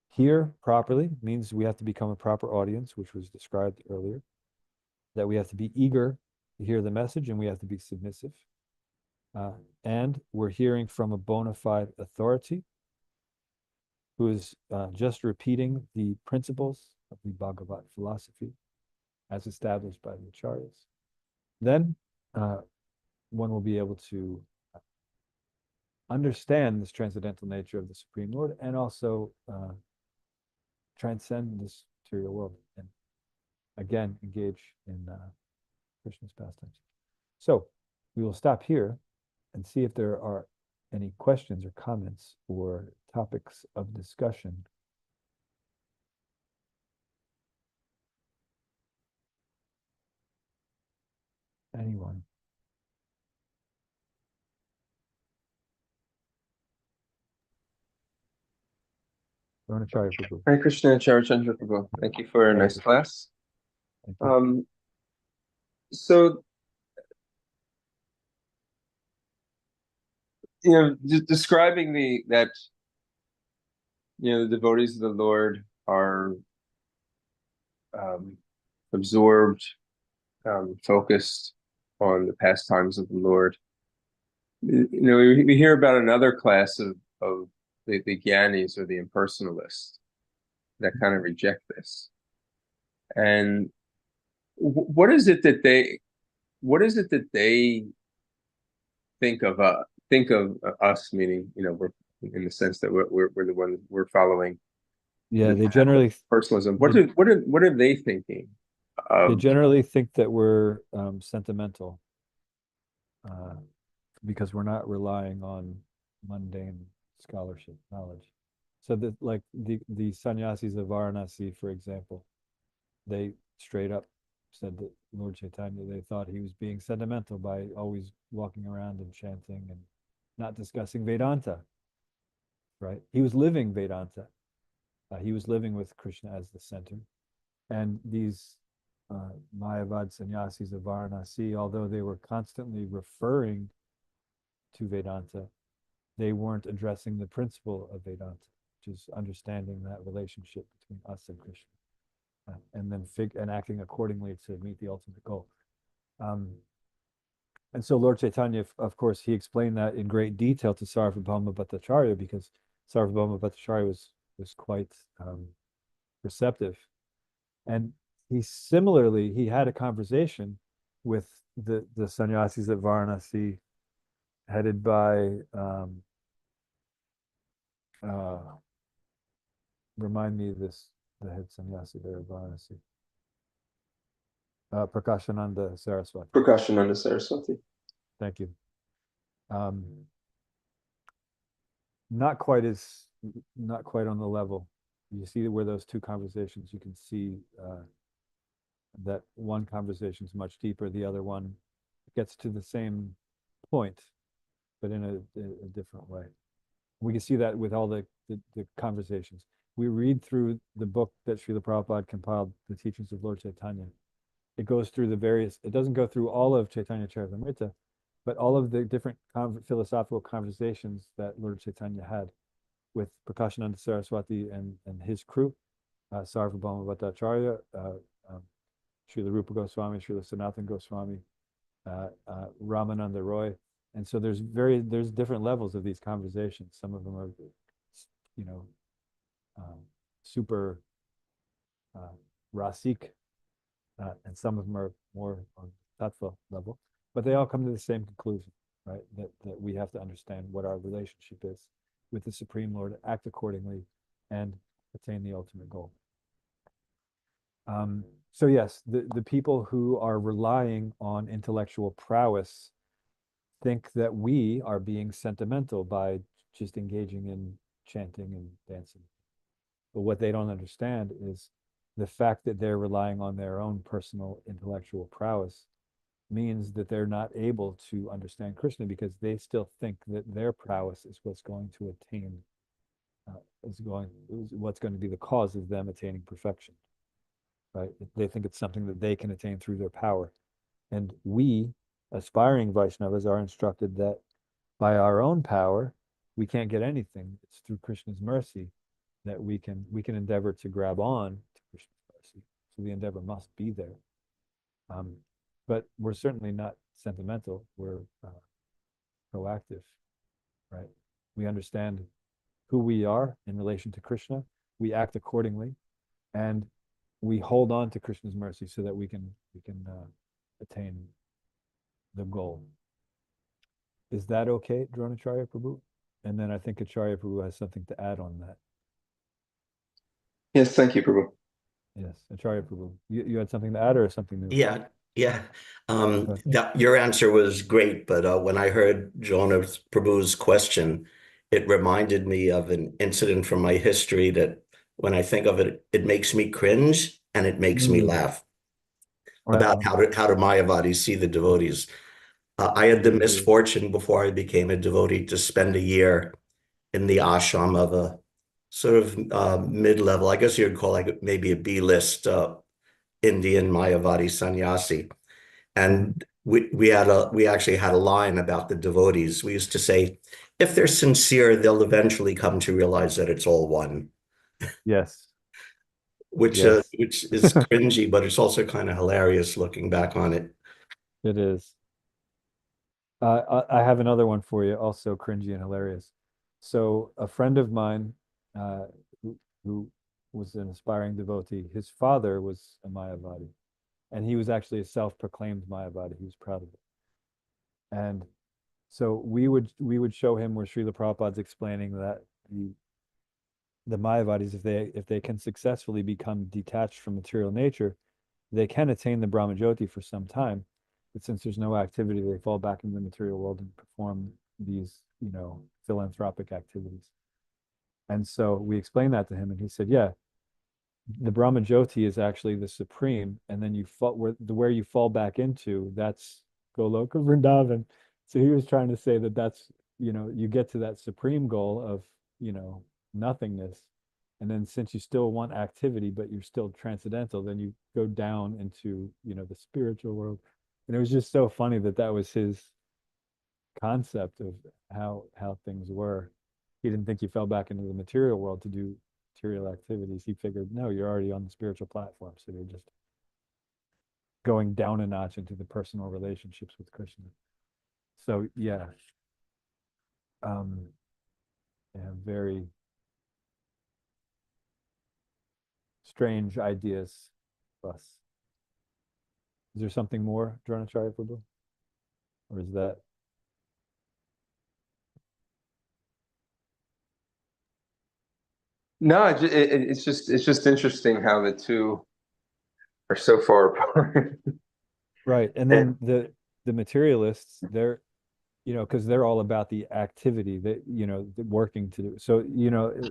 Speaker 2: hear properly, means we have to become a proper audience, which was described earlier, that we have to be eager to hear the message and we have to be submissive. And we're hearing from a bona fide authority who is just repeating the principles of the Bhagavat philosophy as established by the Acharyas. Then one will be able to understand this transcendental nature of the Supreme Lord and also transcend this material world and again engage in Krishna's pastimes. So we will stop here and see if there are any questions or comments or topics of discussion. Anyone? Dronacharya Prabhu.
Speaker 3: Hare Krishna, Charachandra Prabhu. Thank you for a nice class.
Speaker 2: Thank you.
Speaker 3: So, describing that the devotees of the Lord are absorbed, focused on the pastimes of the Lord. We hear about another class of the Gyanis or the impersonalists that kind of reject this. And what is it that they think of us, meaning we're in the sense that we're the ones we're following.
Speaker 2: Yeah, they generally
Speaker 3: personalism. What are they thinking?
Speaker 2: They generally think that we're sentimental because we're not relying on mundane scholarship knowledge. So that like the sannyasis of Varanasi, for example, they straight up said that Lord Chaitanya, they thought he was being sentimental by always walking around and chanting and not discussing Vedanta, right? He was living Vedanta. He was living with Krishna as the center. And these Mayavad sannyasis of Varanasi, although they were constantly referring to Vedanta, they weren't addressing the principle of Vedanta, which is understanding that relationship between us and Krishna, and then acting accordingly to meet the ultimate goal. And so Lord Chaitanya, of course, he explained that in great detail to Sarvabhauma Bhattacharya, because Sarvabhauma Bhattacharya was quite receptive. And he had a conversation with the sannyasis at Varanasi, headed by remind me the head sannyasi there at Varanasi. Prakashananda Saraswati.
Speaker 3: Prakashananda Saraswati.
Speaker 2: Thank you. Not quite on the level. You see where those two conversations, you can see that one conversation is much deeper. The other one gets to the same point, but in a different way. We can see that with all the conversations. We read through the book that Srila Prabhupada compiled, The Teachings of Lord Chaitanya. It goes through it doesn't go through all of Chaitanya Charitamrita, but all of the different philosophical conversations that Lord Chaitanya had with Prakashananda Saraswati and his crew, Sarvabhauma Bhattacharya, Srila Rupa Goswami, Srila Sanatana Goswami, Ramananda Roy. And so there's different levels of these conversations. Some of them are, you know, super rasik, and some of them are more on tattva level, but they all come to the same conclusion, right? That we have to understand what our relationship is with the Supreme Lord, act accordingly, and attain the ultimate goal. So yes, the people who are relying on intellectual prowess think that we are being sentimental by just engaging in chanting and dancing. But what they don't understand is the fact that they're relying on their own personal intellectual prowess means that they're not able to understand Krishna, because they still think that their prowess is what's going to attain, is what's going to be the cause of them attaining perfection, right? They think it's something that they can attain through their power. And we, aspiring Vaishnavas, are instructed that by our own power, we can't get anything. It's through Krishna's mercy that we can endeavor to grab on to Krishna's mercy. So the endeavor must be there. But we're certainly not sentimental. We're proactive, right? We understand who we are in relation to Krishna. We act accordingly, and we hold on to Krishna's mercy so that we can attain the goal. Is that okay, Dronacharya Prabhu? And then I think Acharya Prabhu has something to add on that.
Speaker 3: Yes, thank you, Prabhu.
Speaker 2: Yes, Acharya Prabhu. You had something to add or something new?
Speaker 6: Yeah, yeah. Your answer was great, but when I heard Jonah Prabhu's question, it reminded me of an incident from my history that when I think of it, it makes me cringe and it makes me laugh about how do Mayavadis see the devotees. I had the misfortune before I became a devotee to spend a year in the ashram of a sort of mid-level, I guess you'd call like maybe a B-list Indian Mayavadi sannyasi. And we actually had a line about the devotees. We used to say, if they're sincere, they'll eventually come to realize that it's all one.
Speaker 2: Yes.
Speaker 6: Which
Speaker 2: Yes.
Speaker 6: which is cringy, but it's also kind of hilarious looking back on it.
Speaker 2: It is. I have another one for you, also cringy and hilarious. So a friend of mine, who was an aspiring devotee, his father was a Mayavadi, and he was actually a self-proclaimed Mayavadi. He was proud of it. And so we would show him where Srila Prabhupada's explaining that the Mayavadis, if they can successfully become detached from material nature, they can attain the Brahmajyoti for some time. But since there's no activity, they fall back into the material world and perform these, philanthropic activities. And so we explained that to him, and he said, yeah, the Brahmajyoti is actually the supreme, and then you fall where you fall back into, that's Goloka Vrindavan. So he was trying to say that that's, you get to that supreme goal of, nothingness. And then since you still want activity, but you're still transcendental, then you go down into, the spiritual world. And it was just so funny that was his concept of how things were. He didn't think you fell back into the material world to do material activities. He figured, no, you're already on the spiritual platform, so you're just going down a notch into the personal relationships with Krishna. So yeah, very strange ideas for us. Is there something more, Dronacharya Prabhu? Or is that?
Speaker 3: No, it's just interesting how the two are so far apart.
Speaker 2: Right. And then the materialists, they're, because they're all about the activity that, the working to do. So,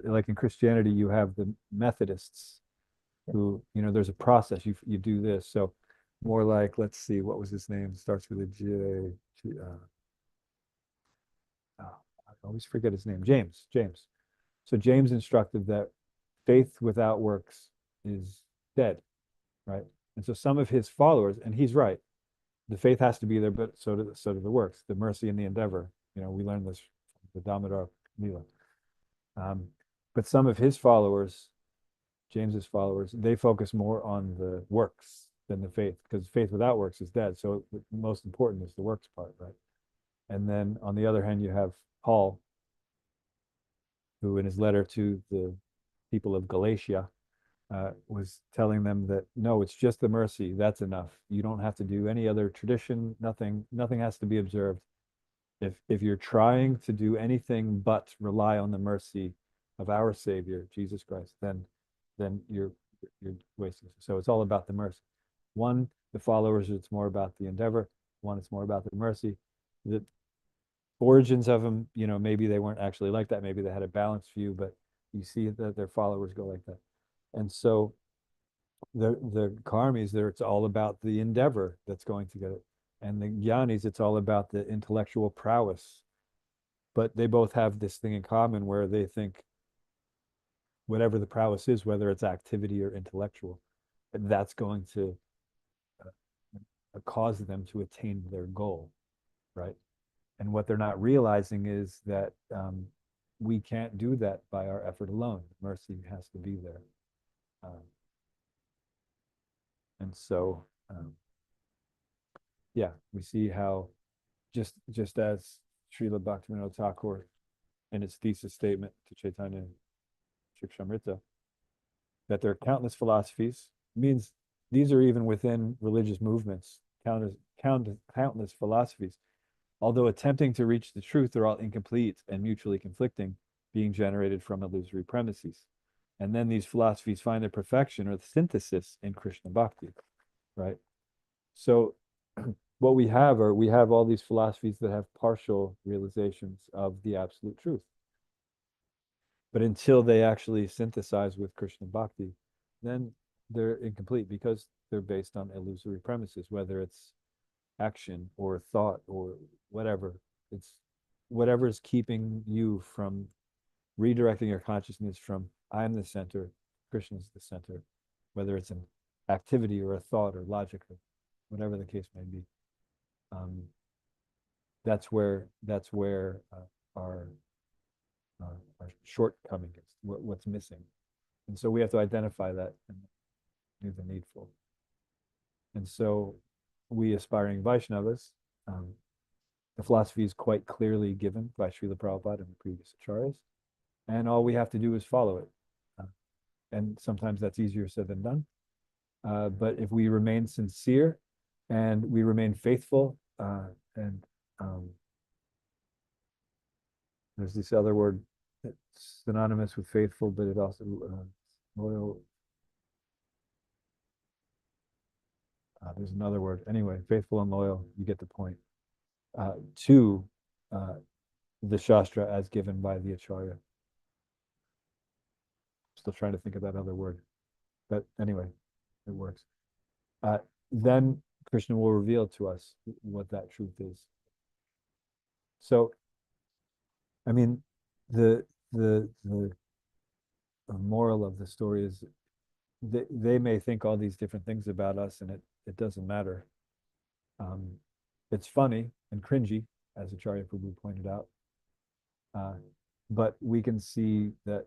Speaker 2: like in Christianity, you have the Methodists who, there's a process, you do this. So more like, let's see, what was his name? Starts with a J. I always forget his name. James. So James instructed that faith without works is dead, right? And so some of his followers, and he's right, the faith has to be there, but so do the works, the mercy and the endeavor. We learned this from the Damodar Lila. But some of his followers, James's followers, they focus more on the works, than the faith, because faith without works is dead. So the most important is the works part, right? And then on the other hand, you have Paul, who in his letter to the people of Galatia was telling them that no, it's just the mercy. That's enough. You don't have to do any other tradition. Nothing has to be observed. If you're trying to do anything but rely on the mercy of our Savior, Jesus Christ, then you're wasting. So it's all about the mercy. One, the followers, it's more about the endeavor. One, it's more about the mercy. The origins of them, maybe they weren't actually like that. Maybe they had a balanced view, but you see that their followers go like that. And so the karmis, it's all about the endeavor that's going to get it. And the jnanis, it's all about the intellectual prowess. But they both have this thing in common where they think whatever the prowess is, whether it's activity or intellectual, that's going to cause them to attain their goal, right? And what they're not realizing is that we can't do that by our effort alone. Mercy has to be there. And so, yeah, we see how just as Srila Bhaktivinoda Thakur in its thesis statement to Chaitanya Charitamrita, that there are countless philosophies, means these are even within religious movements, countless philosophies. Although attempting to reach the truth, they're all incomplete and mutually conflicting, being generated from illusory premises. And then these philosophies find their perfection or the synthesis in Krishna Bhakti, right? So what we have all these philosophies that have partial realizations of the absolute truth. But until they actually synthesize with Krishna Bhakti, then they're incomplete because they're based on illusory premises, whether it's action or thought or whatever. It's whatever is keeping you from redirecting your consciousness from I am the center, Krishna is the center, whether it's an activity or a thought or logic or whatever the case may be. That's where our shortcoming is, what's missing. And so we have to identify that and do the needful. And so we aspiring Vaishnavas, the philosophy is quite clearly given by Srila Prabhupada and the previous acharyas, and all we have to do is follow it. And sometimes that's easier said than done. But if we remain sincere and we remain faithful, and there's this other word that's synonymous with faithful, but it also loyal. There's another word. Anyway, faithful and loyal, you get the point. To the Shastra as given by the Acharya. Still trying to think of that other word. But anyway, it works. Then Krishna will reveal to us what that truth is. So, I mean, the moral of the story is they may think all these different things about us, and it doesn't matter. It's funny and cringy, as Acharya Prabhu pointed out. But we can see that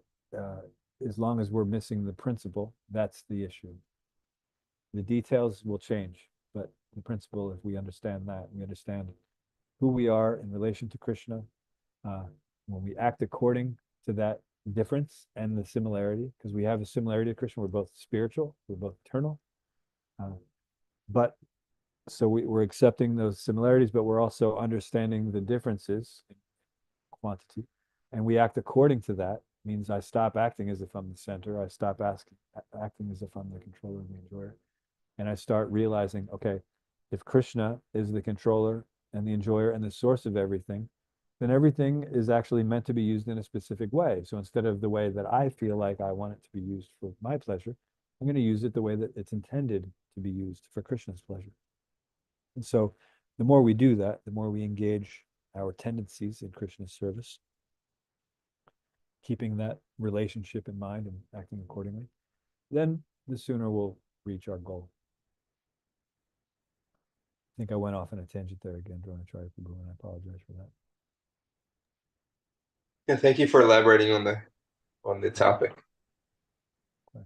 Speaker 2: as long as we're missing the principle, that's the issue. The details will change, but the principle, if we understand that, we understand who we are in relation to Krishna. When we act according to that difference and the similarity, because we have a similarity to Krishna, we're both spiritual, we're both eternal. But so we're accepting those similarities, but we're also understanding the differences in quantity, and we act according to that. Means I stop acting as if I'm the center. I stop acting as if I'm the controller and the enjoyer, and I start realizing, okay, if Krishna is the controller and the enjoyer and the source of everything, then everything is actually meant to be used in a specific way. So instead of the way that I feel like I want it to be used for my pleasure, I'm going to use it the way that it's intended to be used for Krishna's pleasure. And so the more we do that, the more we engage our tendencies in Krishna's service, keeping that relationship in mind and acting accordingly, then the sooner we'll reach our goal. I think I went off on a tangent there again, Dronacharya Prabhu, and I apologize for that.
Speaker 3: Yeah, thank you for elaborating on the topic.
Speaker 2: Okay.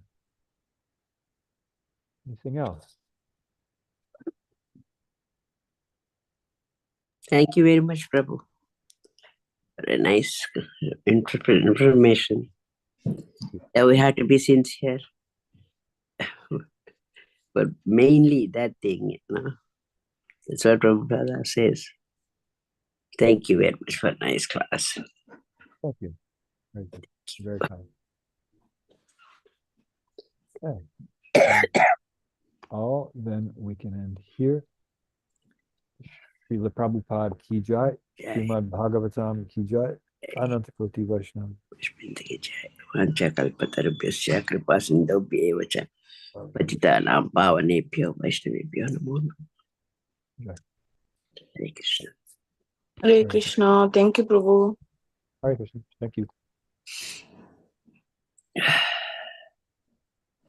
Speaker 2: Anything else?
Speaker 1: Thank you very much, Prabhu. For a nice information. That we have to be sincere. But mainly that thing, That's what Prabhupada says. Thank you very much for a nice class.
Speaker 2: Thank you. Very good. Very kind. Okay. Then we can end here. Srila Prabhupada ki jai. Srimad Bhagavatam ki jai. Ananta Koti Vaishnava.
Speaker 1: Vanchakalpatarubhyasya kripa sindhubhyev cha patitanam pavanebhyo vaishnavebhyo namo namaha. Hare Krishna.
Speaker 7: Hare Krishna. Thank you, Prabhu.
Speaker 2: Hare Krishna. Thank you.